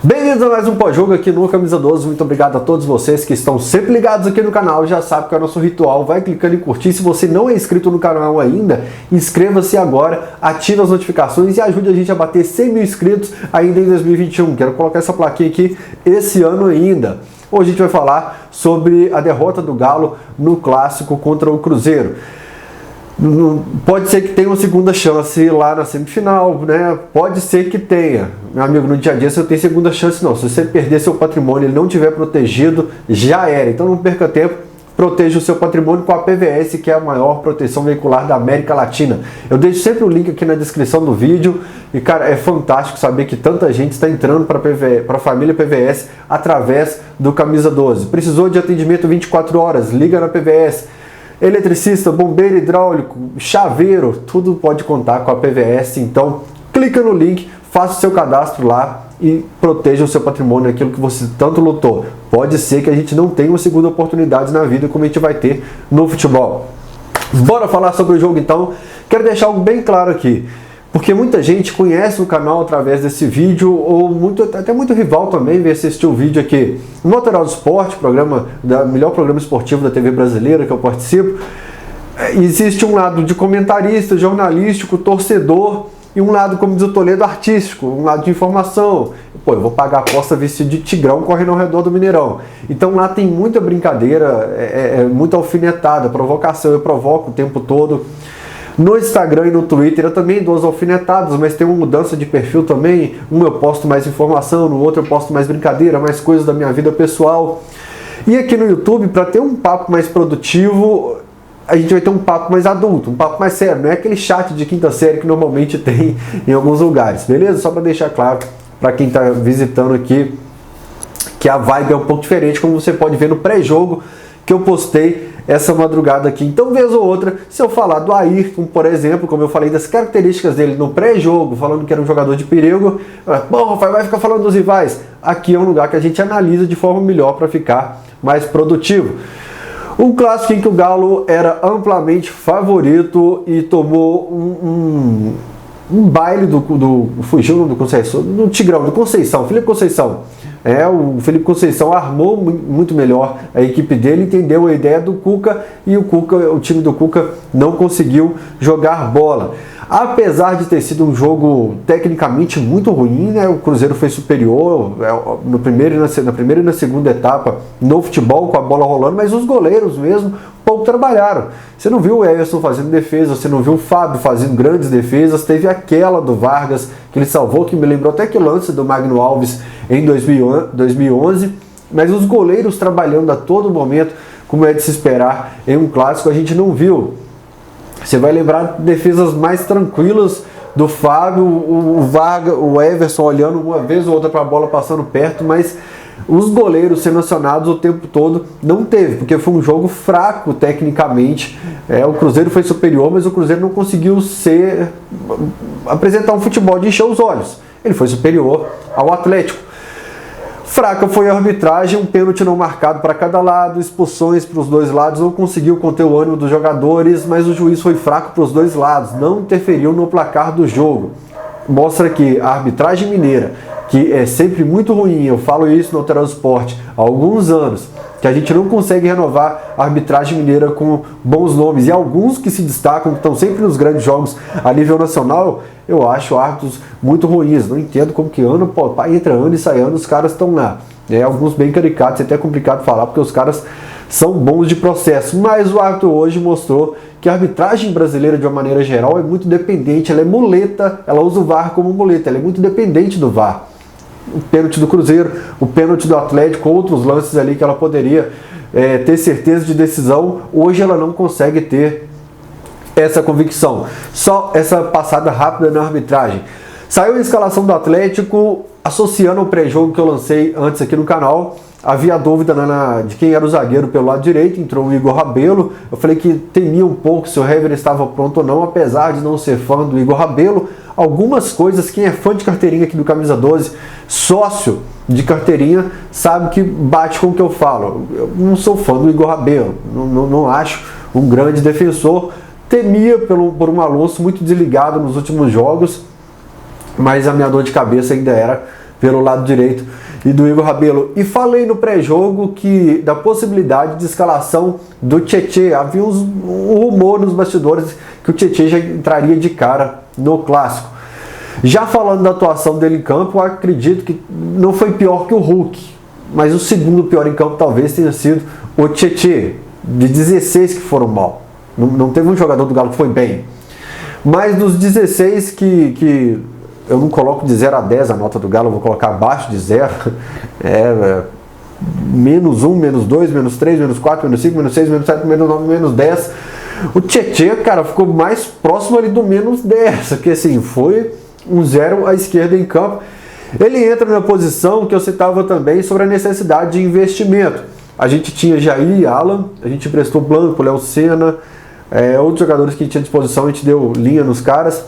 Bem-vindos a mais um pós-jogo aqui no Camisa 12. Muito obrigado a todos vocês que estão sempre ligados aqui no canal. Já sabe que é o nosso ritual. Vai clicando em curtir. Se você não é inscrito no canal ainda, inscreva-se agora, ative as notificações e ajude a gente a bater 100 mil inscritos ainda em 2021. Quero colocar essa plaquinha aqui esse ano ainda. Hoje a gente vai falar sobre a derrota do Galo no Clássico contra o Cruzeiro. Pode ser que tenha uma segunda chance lá na semifinal, né? Pode ser que tenha. Meu amigo, no dia a dia você não tem segunda chance não. Se você perder seu patrimônio e ele não tiver protegido, já era. Então não perca tempo, proteja o seu patrimônio com a PVS, que é a maior proteção veicular da América Latina. Eu deixo sempre o link aqui na descrição do vídeo. E cara, é fantástico saber que tanta gente está entrando para a família PVS através do Camisa 12. Precisou de atendimento 24 horas? Liga na PVS. Eletricista, bombeiro hidráulico, chaveiro, tudo pode contar com a PVS. Então, clica no link, faça o seu cadastro lá e proteja o seu patrimônio, aquilo que você tanto lutou. Pode ser que a gente não tenha uma segunda oportunidade na vida como a gente vai ter no futebol. Bora falar sobre o jogo então. Quero deixar algo bem claro aqui, porque muita gente conhece o canal através desse vídeo, ou até muito rival também veio assistir o vídeo aqui no Lateral do Esporte, melhor programa esportivo da TV brasileira que eu participo. Existe um lado de comentarista, jornalístico, torcedor, e um lado, como diz o Toledo, artístico, um lado de informação. Pô, eu vou pagar a aposta vestido de tigrão correndo ao redor do Mineirão. Então lá tem muita brincadeira, muita alfinetada, provocação, eu provoco o tempo todo. No Instagram e no Twitter eu também dou as alfinetadas, mas tem uma mudança de perfil também. Um eu posto mais informação, no outro eu posto mais brincadeira, mais coisas da minha vida pessoal. E aqui no YouTube, para ter um papo mais produtivo, a gente vai ter um papo mais adulto, um papo mais sério. Não é aquele chat de quinta série que normalmente tem em alguns lugares, beleza? Só para deixar claro para quem está visitando aqui que a vibe é um pouco diferente, como você pode ver no pré-jogo que eu postei essa madrugada aqui. Então, vez ou outra, se eu falar do Ayrton, por exemplo, como eu falei das características dele no pré-jogo, falando que era um jogador de perigo, bom, Rafael, vai ficar falando dos rivais. Aqui é um lugar que a gente analisa de forma melhor para ficar mais produtivo. Um clássico em que o Galo era amplamente favorito e tomou um baile fugiu do Conceição, do Tigrão, do Conceição, Felipe Conceição. O Felipe Conceição armou muito melhor a equipe dele, entendeu a ideia do Cuca e o time do Cuca não conseguiu jogar bola. Apesar de ter sido um jogo tecnicamente muito ruim, né, o Cruzeiro foi superior na primeira e na segunda etapa no futebol com a bola rolando, mas os goleiros mesmo pouco trabalharam. Você não viu o Everson fazendo defesa, você não viu o Fábio fazendo grandes defesas, teve aquela do Vargas que ele salvou, que me lembrou até que o lance do Magno Alves em 2011, mas os goleiros trabalhando a todo momento, como é de se esperar em um clássico, a gente não viu. Você vai lembrar defesas mais tranquilas do Fábio, o Everson olhando uma vez ou outra para a bola passando perto, mas os goleiros sendo acionados o tempo todo não teve, porque foi um jogo fraco tecnicamente. O Cruzeiro foi superior, mas o Cruzeiro não conseguiu apresentar um futebol de encher os olhos. Ele foi superior ao Atlético. Fraca foi a arbitragem, um pênalti não marcado para cada lado, expulsões para os dois lados, não conseguiu conter o ânimo dos jogadores, mas o juiz foi fraco para os dois lados, não interferiu no placar do jogo. Mostra que a arbitragem mineira, que é sempre muito ruim, eu falo isso no Lateral do Esporte há alguns anos, que a gente não consegue renovar a arbitragem mineira com bons nomes, e alguns que se destacam, que estão sempre nos grandes jogos a nível nacional, eu acho árbitros muito ruins. Não entendo como que entra ano e sai ano, os caras estão lá. Alguns bem caricatos, é até complicado falar, porque os caras são bons de processo, mas o árbitro hoje mostrou que a arbitragem brasileira, de uma maneira geral, é muito dependente, ela é muleta, ela usa o VAR como muleta, ela é muito dependente do VAR. O pênalti do Cruzeiro, o pênalti do Atlético, outros lances ali que ela poderia ter certeza de decisão, hoje ela não consegue ter essa convicção. Só essa passada rápida na arbitragem. Saiu a escalação do Atlético, associando ao pré-jogo que eu lancei antes aqui no canal. Havia dúvida de quem era o zagueiro pelo lado direito, entrou o Igor Rabelo. Eu falei que temia um pouco se o Hever estava pronto ou não, apesar de não ser fã do Igor Rabelo. Algumas coisas, quem é fã de carteirinha aqui do Camisa 12, sócio de carteirinha, sabe que bate com o que eu falo. Eu não sou fã do Igor Rabelo, não acho um grande defensor. Temia por um Alonso muito desligado nos últimos jogos, mas a minha dor de cabeça ainda era pelo lado direito e do Igor Rabelo. E falei no pré-jogo que da possibilidade de escalação do Tietê. Havia um rumor nos bastidores que o Tietê já entraria de cara no clássico. Já falando da atuação dele em campo, eu acredito que não foi pior que o Hulk, mas o segundo pior em campo talvez tenha sido o Tietê, de 16 que foram mal. Não teve um jogador do Galo que foi bem. Mas dos 16 que eu não coloco de 0 a 10 a nota do Galo, eu vou colocar abaixo de 0. Menos 1, menos 2, menos 3, menos 4, menos 5, menos 6, menos 7, menos 9, menos 10. O Tietê, cara, ficou mais próximo ali do menos 10, porque assim, foi um 0 à esquerda em campo. Ele entra na posição que eu citava também sobre a necessidade de investimento. A gente tinha Jair e Alan, a gente emprestou Blanco, Léo Senna, outros jogadores que tinha à disposição, a gente deu linha nos caras.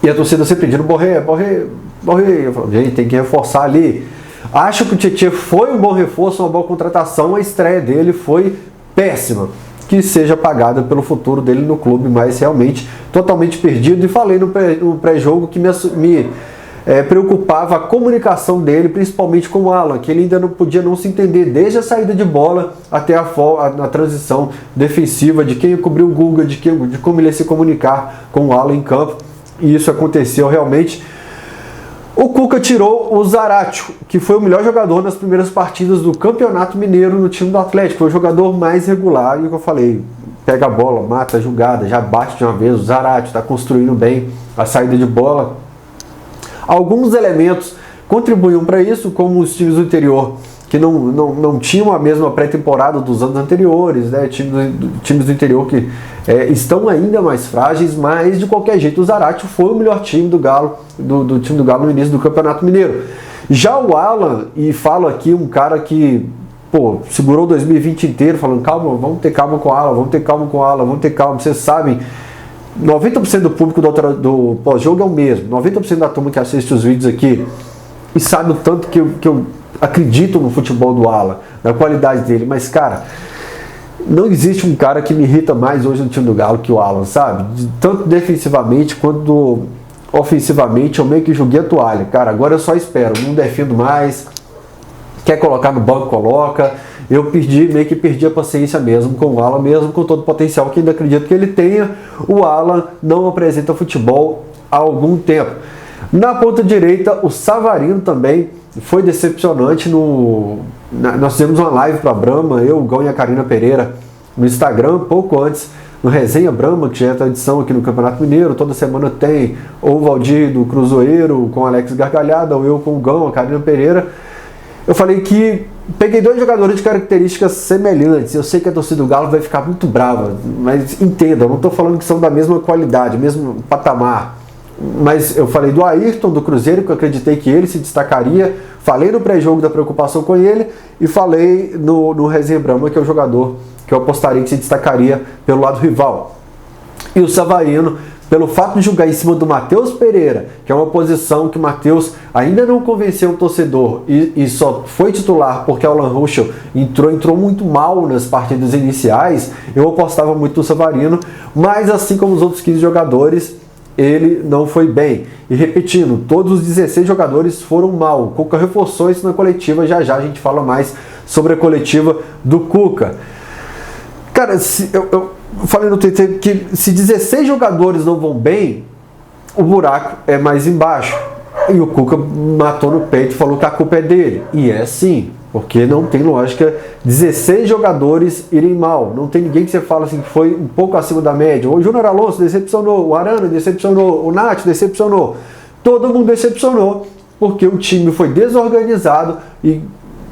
E a torcida sempre pedindo Borré. Eu falo, gente, tem que reforçar ali. Acho que o Tietê foi um bom reforço, uma boa contratação. A estreia dele foi péssima. Que seja pagada pelo futuro dele no clube, mas realmente totalmente perdido. E falei no pré-jogo que me preocupava a comunicação dele, principalmente com o Alan, que ele ainda não podia não se entender desde a saída de bola até a transição defensiva, de quem ia cobrir o Guga, de como ele ia se comunicar com o Alan em campo. E isso aconteceu realmente. O Cuca tirou o Zaratio, que foi o melhor jogador nas primeiras partidas do Campeonato Mineiro no time do Atlético. Foi o jogador mais regular, e o que eu falei, pega a bola, mata a jogada, já bate de uma vez. O Zaratio está construindo bem a saída de bola. Alguns elementos contribuíam para isso, como os times do interior, que não tinham a mesma pré-temporada dos anos anteriores, né? Times do interior que estão ainda mais frágeis, mas de qualquer jeito o Zaratio foi o melhor time do Galo, do time do Galo no início do Campeonato Mineiro. Já o Alan, e falo aqui um cara que segurou 2020 inteiro falando, calma, vamos ter calma com o Alan, vamos ter calma com o Alan, vamos ter calma, vocês sabem, 90% do público do pós-jogo é o mesmo, 90% da turma que assiste os vídeos aqui e sabe o tanto que eu acredito no futebol do Alan, na qualidade dele, mas cara, não existe um cara que me irrita mais hoje no time do Galo que o Alan, sabe? Tanto defensivamente quanto ofensivamente, eu meio que joguei a toalha, cara, agora eu só espero, não defendo mais, quer colocar no banco, coloca. Eu meio que perdi a paciência mesmo com o Alan, mesmo com todo o potencial que ainda acredito que ele tenha. O Alan não apresenta futebol há algum tempo. Na ponta direita, o Savarino também foi decepcionante. Nós fizemos uma live para a Brahma, eu, o Gão e a Karina Pereira, no Instagram, pouco antes, no Resenha Brahma, que já é tradição aqui no Campeonato Mineiro. Toda semana tem ou o Valdir do Cruzeiro com o Alex Gargalhada, ou eu com o Gão, a Karina Pereira. Eu falei que peguei dois jogadores de características semelhantes. Eu sei que a torcida do Galo vai ficar muito brava, mas entenda, eu não estou falando que são da mesma qualidade, mesmo patamar. Mas eu falei do Ayrton, do Cruzeiro, que eu acreditei que ele se destacaria. Falei no pré-jogo da preocupação com ele e falei no Resenha Brahma, que é o jogador que eu apostaria que se destacaria pelo lado rival. E o Savarino, pelo fato de jogar em cima do Matheus Pereira, que é uma posição que o Matheus ainda não convenceu o torcedor e só foi titular porque o Alan Ruschel entrou muito mal nas partidas iniciais, eu apostava muito no Savarino, mas assim como os outros 15 jogadores, ele não foi bem. E repetindo, todos os 16 jogadores foram mal. O Cuca reforçou isso na coletiva, já a gente fala mais sobre a coletiva do Cuca. Cara, eu falei no Twitter que se 16 jogadores não vão bem, o buraco é mais embaixo. E o Cuca matou no peito e falou que a culpa é dele. E é sim, porque não tem lógica 16 jogadores irem mal. Não tem ninguém que você fala assim que foi um pouco acima da média. O Júnior Alonso decepcionou, o Arana decepcionou, o Nath decepcionou. Todo mundo decepcionou, porque o time foi desorganizado e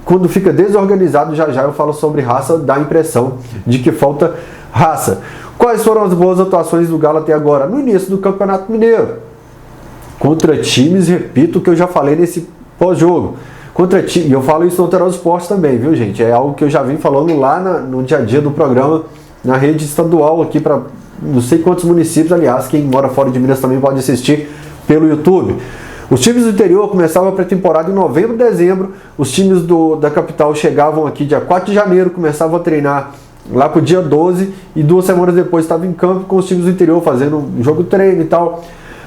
quando fica desorganizado, já eu falo sobre raça, dá a impressão de que falta raça. Quais foram as boas atuações do Galo até agora? No início do Campeonato Mineiro. Contra times, repito o que eu já falei nesse pós-jogo. E eu falo isso no Alterosa Esporte também, viu, gente? É algo que eu já vim falando lá no dia a dia do programa, na rede estadual aqui para não sei quantos municípios, aliás, quem mora fora de Minas também pode assistir pelo YouTube. Os times do interior começavam a pré-temporada em novembro e dezembro, os times da capital chegavam aqui dia 4 de janeiro, começavam a treinar lá pro dia 12 e 2 semanas depois estavam em campo com os times do interior fazendo um jogo treino e tal.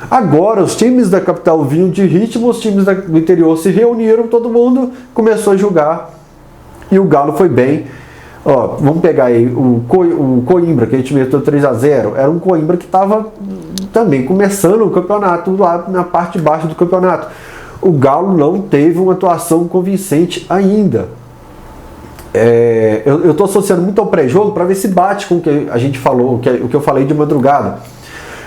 Agora, os times da capital vinham de ritmo, os times do interior se reuniram, todo mundo começou a jogar e o Galo foi bem. Ó, vamos pegar aí o Coimbra, que a gente meteu 3-0, era um Coimbra que estava também começando o campeonato lá na parte de baixo do campeonato. O Galo não teve uma atuação convincente ainda. Eu estou associando muito ao pré-jogo para ver se bate com o que a gente falou, o que eu falei de madrugada.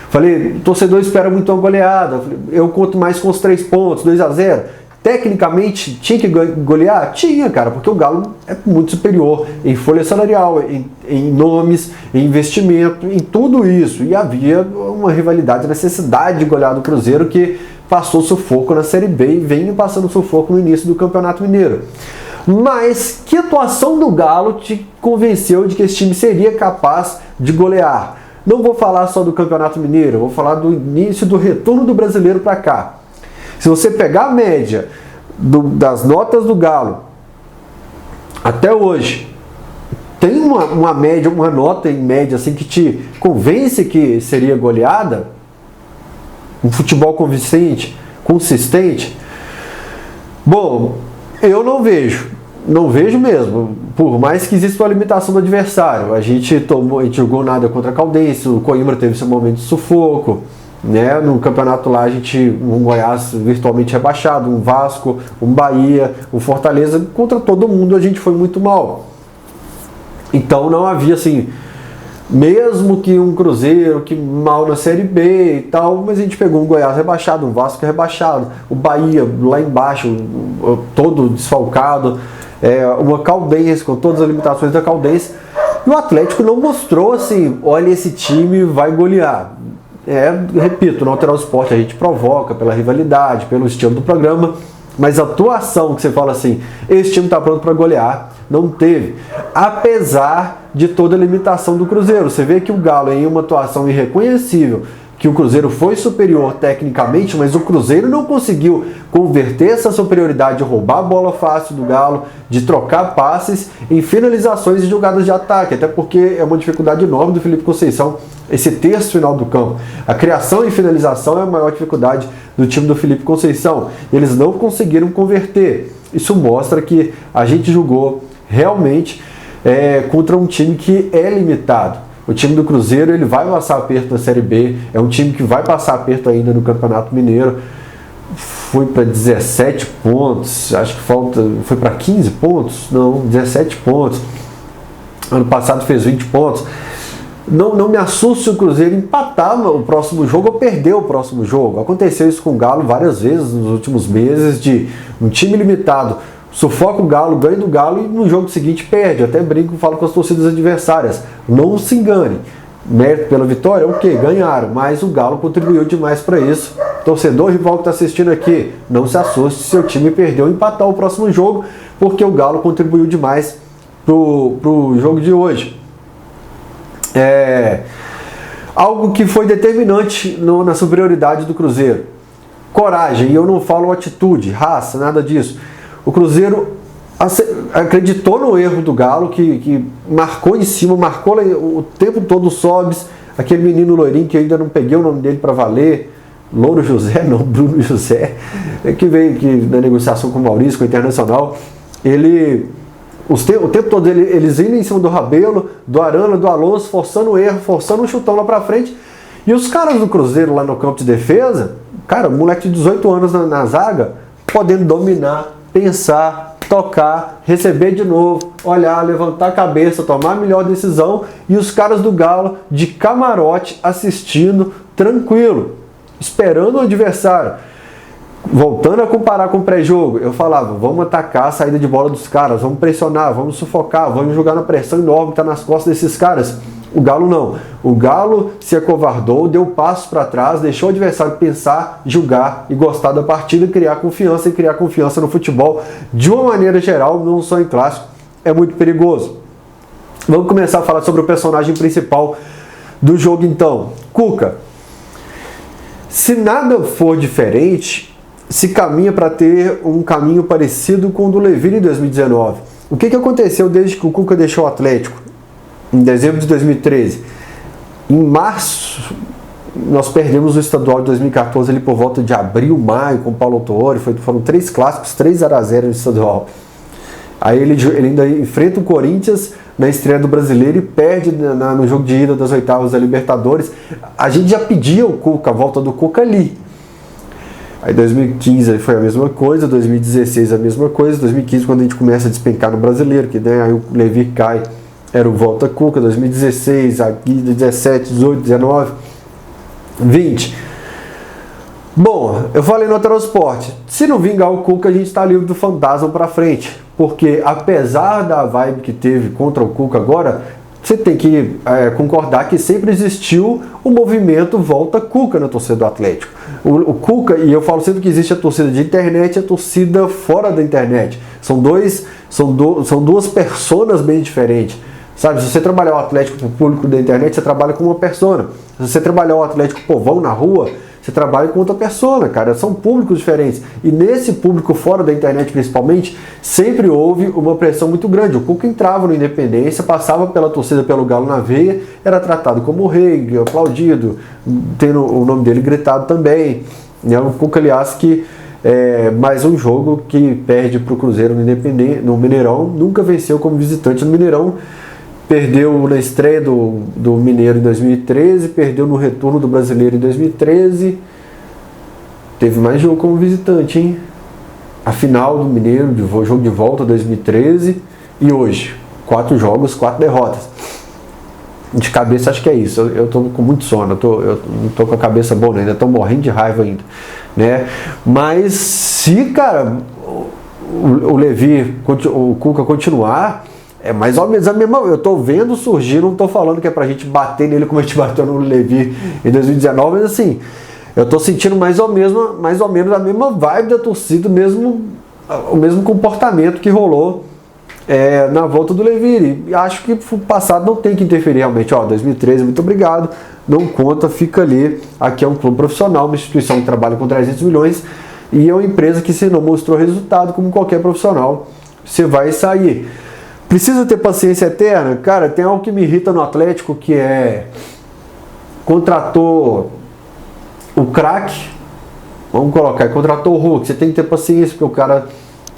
Falei, o torcedor espera muito uma goleada, eu conto mais com os 3 pontos, 2-0. Tecnicamente, tinha que golear? Tinha, cara, porque o Galo é muito superior em folha salarial, em nomes, em investimento, em tudo isso. E havia uma rivalidade, necessidade de golear do Cruzeiro, que passou sufoco na Série B e vem passando sufoco no início do Campeonato Mineiro. Mas que atuação do Galo te convenceu de que esse time seria capaz de golear? Não vou falar só do Campeonato Mineiro, vou falar do início do retorno do Brasileiro para cá. Se você pegar a média das notas do Galo até hoje, tem uma média, uma nota em média assim que te convence que seria goleada? Um futebol convincente, consistente? Bom, eu não vejo. Não vejo mesmo, por mais que exista uma limitação do adversário. A gente jogou nada contra a Caldense, o Coimbra teve seu momento de sufoco, né? No campeonato lá, um Goiás virtualmente rebaixado, um Vasco, um Bahia, um Fortaleza, contra todo mundo a gente foi muito mal. Então não havia assim, mesmo que um Cruzeiro que mal na Série B e tal, mas a gente pegou um Goiás rebaixado, um Vasco rebaixado, o Bahia lá embaixo, todo desfalcado, uma Caldense com todas as limitações da Caldense, e o Atlético não mostrou assim, olha, esse time vai golear. Repito, no Alterar o Esporte a gente provoca pela rivalidade, pelo estilo do programa, mas a atuação que você fala assim, esse time está pronto para golear, não teve. Apesar de toda a limitação do Cruzeiro. Você vê que o Galo, em uma atuação irreconhecível, que o Cruzeiro foi superior tecnicamente, mas o Cruzeiro não conseguiu converter essa superioridade de roubar a bola fácil do Galo, de trocar passes em finalizações e jogadas de ataque, até porque é uma dificuldade enorme do Felipe Conceição, esse terço final do campo. A criação e finalização é a maior dificuldade do time do Felipe Conceição. Eles não conseguiram converter. Isso mostra que a gente jogou realmente contra um time que é limitado. O time do Cruzeiro ele vai passar aperto na Série B, é um time que vai passar aperto ainda no Campeonato Mineiro. Foi para 17 pontos, acho que foi para 15 pontos? Não, 17 pontos. Ano passado fez 20 pontos. Não me assuste se o Cruzeiro empatar o próximo jogo ou perder o próximo jogo. Aconteceu isso com o Galo várias vezes nos últimos meses, de um time limitado sufoca o Galo, ganha do Galo e no jogo seguinte perde. Eu até brinco e falo com as torcidas adversárias. Não se engane. Mérito pela vitória, ok, ganharam, mas o Galo contribuiu demais para isso. Torcedor rival que está assistindo aqui, não se assuste se seu time perdeu ou empatar o próximo jogo, porque o Galo contribuiu demais pro jogo de hoje. Algo que foi determinante na superioridade do Cruzeiro. Coragem, e eu não falo atitude, raça, nada disso. O Cruzeiro acreditou no erro do Galo, que marcou em cima, marcou o tempo todo o Sobis, aquele menino loirinho que eu ainda não peguei o nome dele para valer, Louro José, não, Bruno José, que veio aqui na negociação com o Maurício, com o Internacional. O tempo todo eles indo em cima do Rabelo, do Arana, do Alonso, forçando o erro, forçando um chutão lá para frente. E os caras do Cruzeiro lá no campo de defesa, cara, moleque de 18 anos na zaga, podendo dominar, pensar, tocar, receber de novo, olhar, levantar a cabeça, tomar a melhor decisão, e os caras do Galo de camarote assistindo, tranquilo, esperando o adversário. Voltando a comparar com o pré-jogo, eu falava, vamos atacar a saída de bola dos caras, vamos pressionar, vamos sufocar, vamos jogar na pressão enorme que está nas costas desses caras. O Galo não. O Galo se acovardou, deu passos para trás, deixou o adversário pensar, julgar e gostar da partida, criar confiança e criar confiança no futebol. De uma maneira geral, não só em clássico, é muito perigoso. Vamos começar a falar sobre o personagem principal do jogo então. Cuca. Se nada for diferente, se caminha para ter um caminho parecido com o do Levine em 2019. O que aconteceu desde que o Cuca deixou o Atlético? Em dezembro de 2013, em março, nós perdemos o estadual de 2014 ali por volta de abril, maio, com o Paulo Autuori, foram 3 clássicos, 3-0 no estadual. Aí ele ainda enfrenta o Corinthians na estreia do Brasileiro e perde no jogo de ida das oitavas da Libertadores. A gente já pedia o Cuca, a volta do Cuca ali. Aí 2015 foi a mesma coisa, 2016 a mesma coisa, 2015 quando a gente começa a despencar no Brasileiro, que né, aí o Levi cai, era o volta Cuca, 2016, aqui 17, 18, 19, 20. Bom, eu falei no Transporte, se não vingar o Cuca a gente está livre do fantasma para frente, porque apesar da vibe que teve contra o Cuca agora, você tem que concordar que sempre existiu o movimento volta Cuca na torcida do Atlético. O Cuca, e eu falo sempre que existe a torcida de internet e a torcida fora da internet. São duas personas bem diferentes. Sabe, se você trabalhar o Atlético para o público da internet, você trabalha com uma persona. Se você trabalhar o Atlético povão na rua, você trabalha com outra persona, cara. São públicos diferentes. E nesse público fora da internet, principalmente, sempre houve uma pressão muito grande. O Cuca entrava no Independência, passava pela torcida pelo Galo na veia, era tratado como rei, aplaudido, tendo o nome dele gritado também. O Cuca, aliás, que mais um jogo que perde para o Cruzeiro no Mineirão, nunca venceu como visitante no Mineirão. Perdeu na estreia do Mineiro em 2013, perdeu no retorno do Brasileiro em 2013. Teve mais jogo como visitante, hein? A final do Mineiro, jogo de volta 2013 e hoje. 4 jogos, 4 derrotas. De cabeça acho que é isso. Eu tô com muito sono, eu não tô com a cabeça boa ainda, tô morrendo de raiva ainda, né? Mas se, cara, o Levi, o Cuca continuar, é mais ou menos a mesma. Eu tô vendo surgir, não tô falando que é pra gente bater nele como a gente bateu no Levi em 2019, mas assim, eu tô sentindo mais ou menos a mesma vibe da torcida, o mesmo comportamento que rolou na volta do Levi. E acho que o passado não tem que interferir realmente. 2013, muito obrigado, não conta, fica ali. Aqui é um clube profissional, uma instituição que trabalha com 300 milhões e é uma empresa que, se não mostrou resultado, como qualquer profissional, você vai sair. Precisa ter paciência eterna? Cara, tem algo que me irrita no Atlético, que contratou o craque, vamos colocar, contratou o Hulk, você tem que ter paciência, porque o cara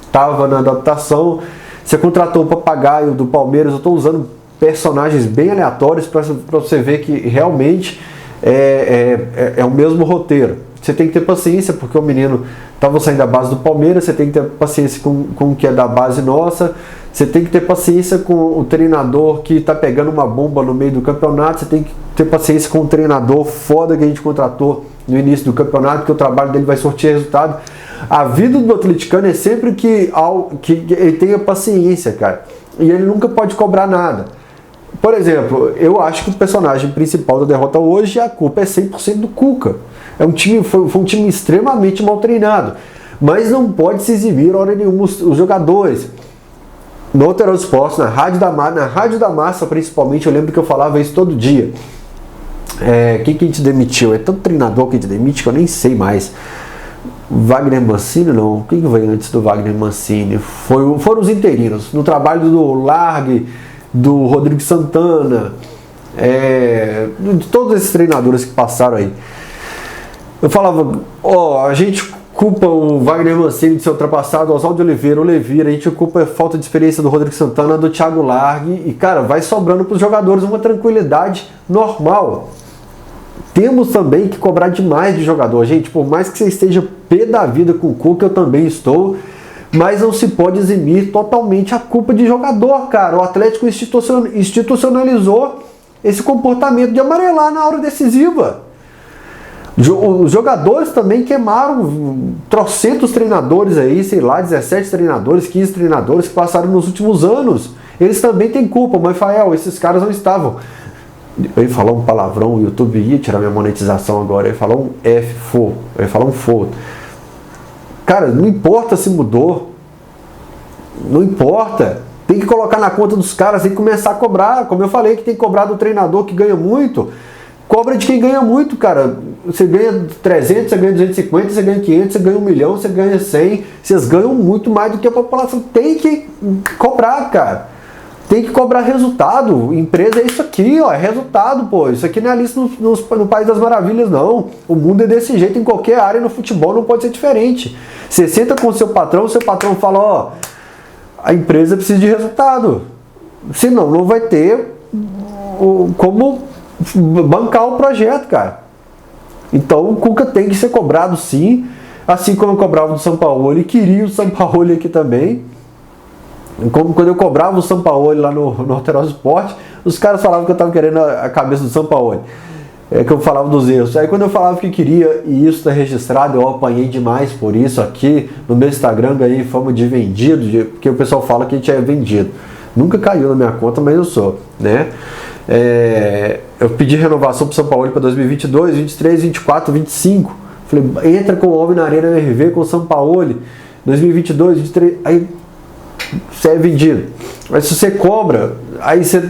estava na adaptação. Você contratou o Papagaio do Palmeiras, eu estou usando personagens bem aleatórios para você ver que realmente é o mesmo roteiro. Você tem que ter paciência, porque o menino estava saindo da base do Palmeiras, você tem que ter paciência com o que é da base nossa, você tem que ter paciência com o treinador que está pegando uma bomba no meio do campeonato, você tem que ter paciência com o treinador foda que a gente contratou no início do campeonato, porque o trabalho dele vai sortir resultado. A vida do atleticano é sempre que ele tenha paciência, cara, e ele nunca pode cobrar nada. Por exemplo, eu acho que o personagem principal da derrota hoje, a culpa é 100% do Cuca. Foi um time extremamente mal treinado, mas não pode se exibir hora nenhuma os jogadores. No Transporte, na Rádio da Massa principalmente, eu lembro que eu falava isso todo dia. Quem que a gente demitiu? É tanto treinador que a gente demite que eu nem sei mais. Wagner Mancini não? Quem veio antes do Wagner Mancini? Foram os interinos, no trabalho do Largue, do Rodrigo Santana, de todos esses treinadores que passaram aí. Eu falava, a gente culpa o Wagner Mancini de ser ultrapassado, o Oswaldo Oliveira, o Levira, a gente culpa a falta de experiência do Rodrigo Santana, do Thiago Largue, e cara, vai sobrando para os jogadores uma tranquilidade normal. Temos também que cobrar demais de jogador, gente, por mais que você esteja pé da vida com o Cuca, eu também estou, mas não se pode eximir totalmente a culpa de jogador, cara. O Atlético institucionalizou esse comportamento de amarelar na hora decisiva. Os jogadores também queimaram trocentos treinadores aí, sei lá, 17 treinadores, 15 treinadores que passaram nos últimos anos. Eles também têm culpa, mas Rafael, esses caras não estavam. Eu ia falar um palavrão, o YouTube ia tirar minha monetização agora, eu ia falar um eu ia falar um foda. Cara, não importa se mudou, não importa, tem que colocar na conta dos caras, tem que começar a cobrar, como eu falei que tem que cobrar do treinador que ganha muito, cobra de quem ganha muito, cara. Você ganha 300, você ganha 250, você ganha 500, você ganha 1 milhão, você ganha 100, vocês ganham muito mais do que a população. Tem que cobrar, cara. tem que cobrar resultado. Empresa é isso aqui, ó, é resultado, pô. Isso aqui não é Alice no País das Maravilhas, não. O mundo é desse jeito em qualquer área, no futebol não pode ser diferente. Você senta com o seu patrão fala, ó, a empresa precisa de resultado. Senão não vai ter como bancar o projeto, cara. Então o Cuca tem que ser cobrado sim, assim como eu cobrava do Sampaoli e queria o Sampaoli aqui também. Como quando eu cobrava o Sampaoli lá no Alterosa Esporte, os caras falavam que eu estava querendo a cabeça do Sampaoli, que eu falava dos erros. Aí quando eu falava que queria, e isso está registrado, eu apanhei demais por isso aqui no meu Instagram, ganhei fama de vendido, porque o pessoal fala que a gente é vendido. Nunca caiu na minha conta, mas eu sou, né? Eu pedi renovação para o Sampaoli para 2022, 23, 24, 25. Falei, entra com o homem na Arena MRV com o Sampaoli, 2022, 23, aí você é vendido. Mas se você cobra, aí você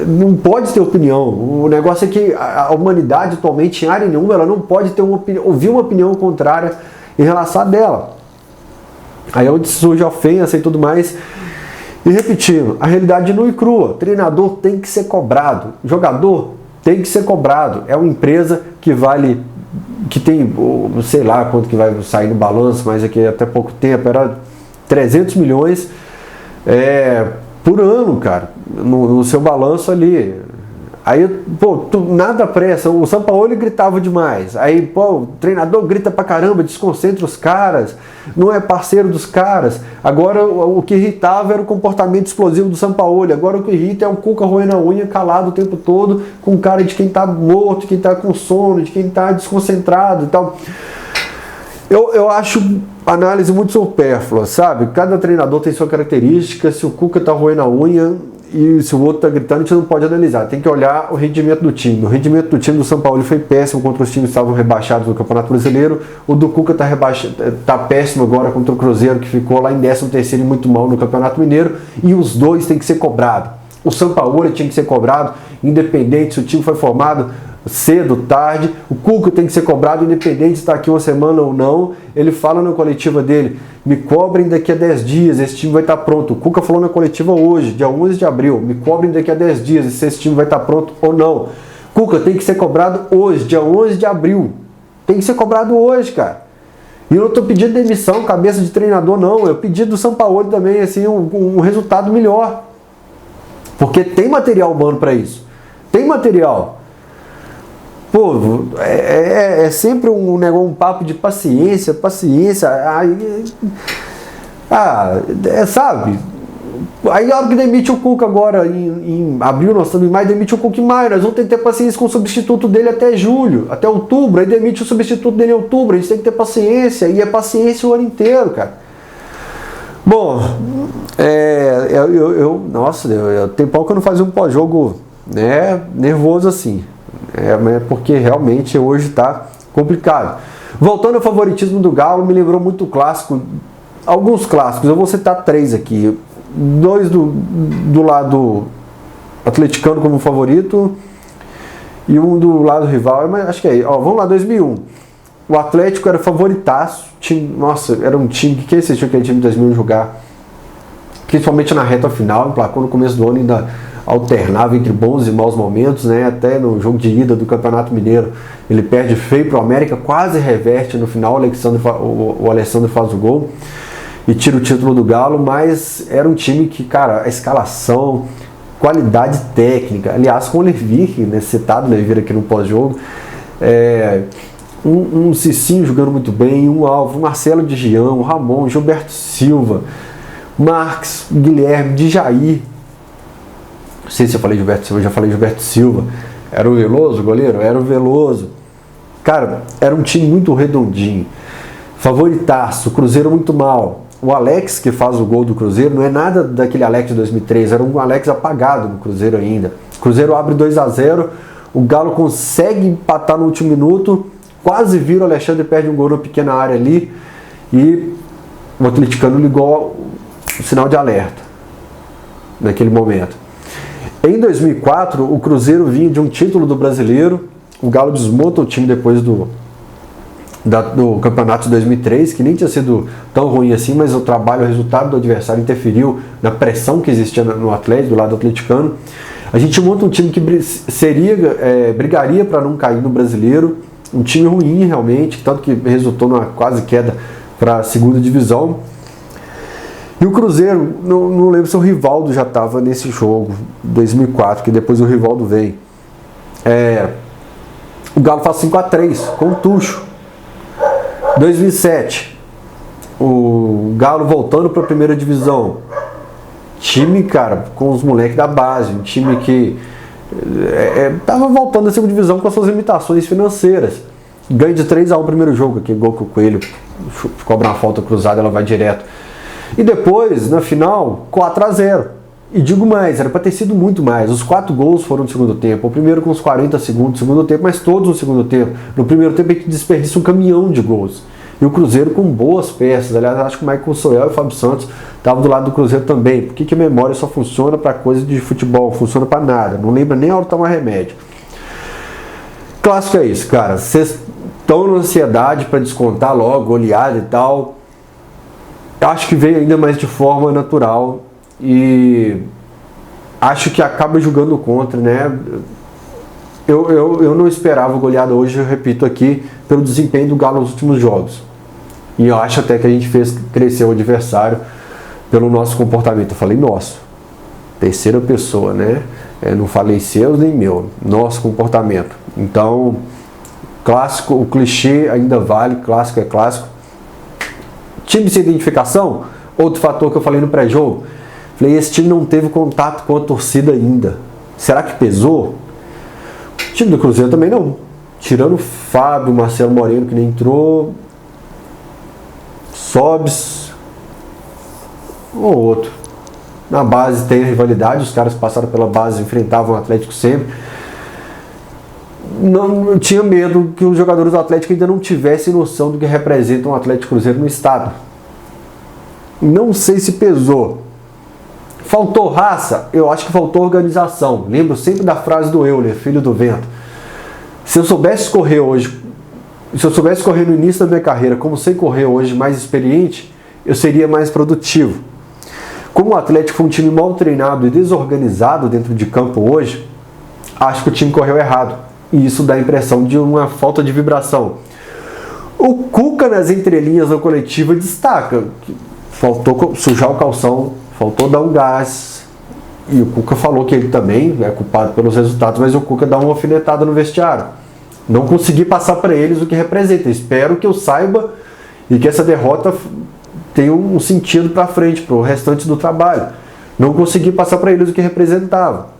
não pode ter opinião. O negócio é que a humanidade atualmente, em área nenhuma, ela não pode ter ouvir uma opinião contrária em relação a dela. Aí é onde surge a ofensa e tudo mais. E repetindo, a realidade nua e crua. Treinador tem que ser cobrado. Jogador tem que ser cobrado. É uma empresa que vale, que tem, sei lá quanto que vai sair no balanço, mas aqui até pouco tempo era 300 milhões por ano, cara, no seu balanço ali. Aí, pô, nada pressa, o Sampaoli gritava demais. Aí, pô, o treinador grita pra caramba, desconcentra os caras, não é parceiro dos caras. Agora, o que irritava era o comportamento explosivo do Sampaoli. Agora, o que irrita é o Cuca roendo a unha, calado o tempo todo, com cara de quem tá morto, de quem tá com sono, de quem tá desconcentrado e tal. Eu acho análise muito supérflua, sabe? Cada treinador tem sua característica. Se o Cuca tá roendo a unha e se o outro tá gritando, a gente não pode analisar. Tem que olhar o rendimento do time. O rendimento do time do São Paulo foi péssimo contra os times que estavam rebaixados no Campeonato Brasileiro. O do Cuca tá péssimo agora contra o Cruzeiro, que ficou lá em 13º e muito mal no Campeonato Mineiro. E os dois têm que ser cobrados. O São Paulo tinha que ser cobrado, independente se o time foi formado cedo, tarde. O Cuca tem que ser cobrado, independente se está aqui uma semana ou não. Ele fala na coletiva dele, me cobrem daqui a 10 dias, esse time vai estar pronto. O Cuca falou na coletiva hoje, dia 11 de abril, me cobrem daqui a 10 dias, se esse time vai estar pronto ou não. Cuca tem que ser cobrado hoje, dia 11 de abril. Tem que ser cobrado hoje, cara. E eu não estou pedindo demissão, cabeça de treinador, não. Eu pedi do São Paulo também, assim, um resultado melhor. Porque tem material humano para isso. Tem material. Pô, é sempre um papo de paciência. Sabe? Aí a hora que demite o Cuca agora, em abril, nós estamos em maio, demite o Cuca em maio. Nós vamos ter que ter paciência com o substituto dele até julho, até outubro. Aí demite o substituto dele em outubro. A gente tem que ter paciência. E é paciência o ano inteiro, cara. Bom, nossa, tem pouco que eu não fazia um pós-jogo, né, nervoso assim. Porque realmente hoje está complicado. Voltando ao favoritismo do Galo, me lembrou muito clássico. Alguns clássicos, eu vou citar 3 aqui. 2 do lado atleticano como favorito e um do lado rival, mas acho que é. Vamos lá, 2001. O Atlético era favoritaço. Nossa, era um time que quem assistiu aquele time de 2001 jogar, principalmente na reta final, emplacou no começo do ano, ainda alternava entre bons e maus momentos, né? Até no jogo de ida do Campeonato Mineiro ele perde feio para o América, quase reverte no final, o Alessandro faz o gol e tira o título do Galo, mas era um time que, cara, a escalação, qualidade técnica, aliás, com o Levi, né, citado o Levi aqui no pós-jogo, um Cicinho jogando muito bem, um Alvo, Marcelo de Gian, o Ramon, Gilberto Silva, Marques, Guilherme, Djair. Não sei se eu falei Gilberto Silva, eu já falei Gilberto Silva. Era o Veloso, goleiro? Era o Veloso. Cara, era um time muito redondinho. Favoritaço, Cruzeiro muito mal. O Alex, que faz o gol do Cruzeiro, não é nada daquele Alex de 2003, era um Alex apagado no Cruzeiro ainda. O Cruzeiro abre 2-0, o Galo consegue empatar no último minuto, quase vira o Alexandre, perde um gol na pequena área ali, e o atleticano ligou o sinal de alerta naquele momento. Em 2004, o Cruzeiro vinha de um título do Brasileiro, o Galo desmonta o time depois do campeonato de 2003, que nem tinha sido tão ruim assim, mas o trabalho, o resultado do adversário interferiu na pressão que existia no Atlético, do lado atleticano. A gente monta um time que brigaria para não cair no Brasileiro, um time ruim realmente, tanto que resultou numa quase queda para a segunda divisão. E o Cruzeiro, não lembro se o Rivaldo já estava nesse jogo, 2004, que depois o Rivaldo vem. O Galo faz 5-3 com o Tucho. 2007, o Galo voltando para a primeira divisão. Time, cara, com os moleques da base, um time que estava voltando à segunda divisão com as suas limitações financeiras. Ganha de 3-1 o primeiro jogo, aquele gol que o Coelho cobra uma falta cruzada, ela vai direto. E depois, na final, 4-0. E digo mais, era para ter sido muito mais. Os 4 gols foram no segundo tempo. O primeiro com uns 40 segundos do segundo tempo, mas todos no segundo tempo. No primeiro tempo a gente desperdiça um caminhão de gols. E o Cruzeiro com boas peças. Aliás, acho que o Michael Soel e o Fábio Santos estavam do lado do Cruzeiro também. Por que a memória só funciona para coisa de futebol? Não funciona para nada. Não lembra nem a hora de tomar remédio. Clássico é isso, cara. Vocês estão na ansiedade para descontar logo, goleada e tal. Acho que veio ainda mais de forma natural. E acho que acaba jogando contra, né? Eu não esperava goleada hoje, eu repito aqui, pelo desempenho do Galo nos últimos jogos. E eu acho até que a gente fez crescer o adversário pelo nosso comportamento. Eu falei nosso, terceira pessoa, né? Não falei seu nem meu, nosso comportamento. Então, clássico, o clichê ainda vale, clássico é clássico. Time sem identificação, outro fator que eu falei no pré-jogo. Falei, esse time não teve contato com a torcida ainda. Será que pesou? O time do Cruzeiro também não. Tirando o Fábio, Marcelo Moreno, que nem entrou, Sobs, ou outro. Na base tem rivalidade, os caras passaram pela base, enfrentavam o Atlético sempre. Não, eu tinha medo que os jogadores do Atlético ainda não tivessem noção do que representa um Atlético Cruzeiro no estado. Não sei se pesou. Faltou raça? Eu acho que faltou organização. Lembro sempre da frase do Euler, filho do vento. Se eu soubesse correr hoje, se eu soubesse correr no início da minha carreira, como sei correr hoje mais experiente, eu seria mais produtivo. Como o Atlético foi um time mal treinado e desorganizado dentro de campo hoje, acho que o time correu errado. E isso dá a impressão de uma falta de vibração. O Cuca nas entrelinhas da coletiva destaca. Faltou sujar o calção, faltou dar um gás. E o Cuca falou que ele também é culpado pelos resultados, mas o Cuca dá uma alfinetada no vestiário. Não consegui passar para eles o que representa. Espero que eu saiba e que essa derrota tenha um sentido para frente, para o restante do trabalho. Não consegui passar para eles o que representava.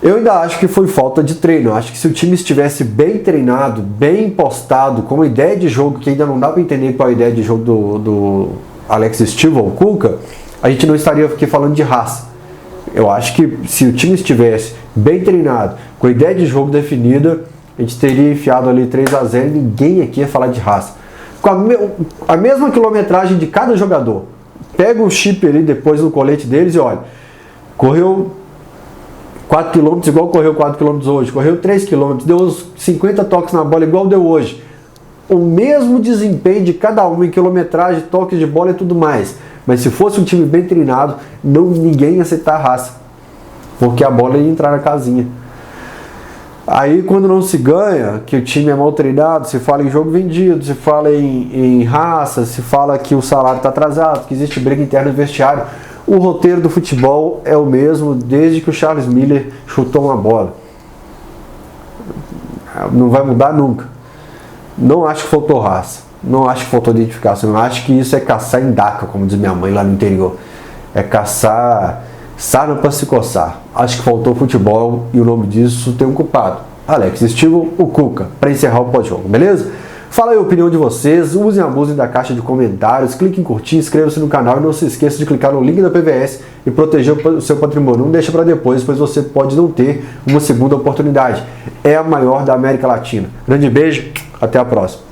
Eu ainda acho que foi falta de treino. Eu acho que se o time estivesse bem treinado, bem postado, com uma ideia de jogo que ainda não dá para entender qual é a ideia de jogo do Alex Stivel ou Cuca, a gente não estaria aqui falando de raça. Eu acho que se o time estivesse bem treinado, com a ideia de jogo definida, a gente teria enfiado ali 3-0 e ninguém aqui ia falar de raça. Com a mesma quilometragem de cada jogador. Pega o chip ali depois no colete deles e olha, correu 4 km igual correu 4 km hoje, correu 3 km, deu uns 50 toques na bola igual deu hoje. O mesmo desempenho de cada um em quilometragem, toques de bola e tudo mais. Mas se fosse um time bem treinado, ninguém ia aceitar a raça. Porque a bola ia entrar na casinha. Aí quando não se ganha, que o time é mal treinado, se fala em jogo vendido, se fala em raça, se fala que o salário está atrasado, que existe briga interna no vestiário. O roteiro do futebol é o mesmo desde que o Charles Miller chutou uma bola. Não vai mudar nunca. Não acho que faltou raça. Não acho que faltou identificação. Eu acho que isso é caçar em daca, como diz minha mãe lá no interior. É caçar sarna para se coçar. Acho que faltou futebol e o nome disso tem um culpado. Alex Stivel, o Cuca, para encerrar o pós-jogo, beleza? Fala aí a opinião de vocês, usem a música da caixa de comentários, clique em curtir, inscreva-se no canal e não se esqueça de clicar no link da PVS e proteger o seu patrimônio. Não deixa para depois, pois você pode não ter uma segunda oportunidade. É a maior da América Latina. Grande beijo, até a próxima.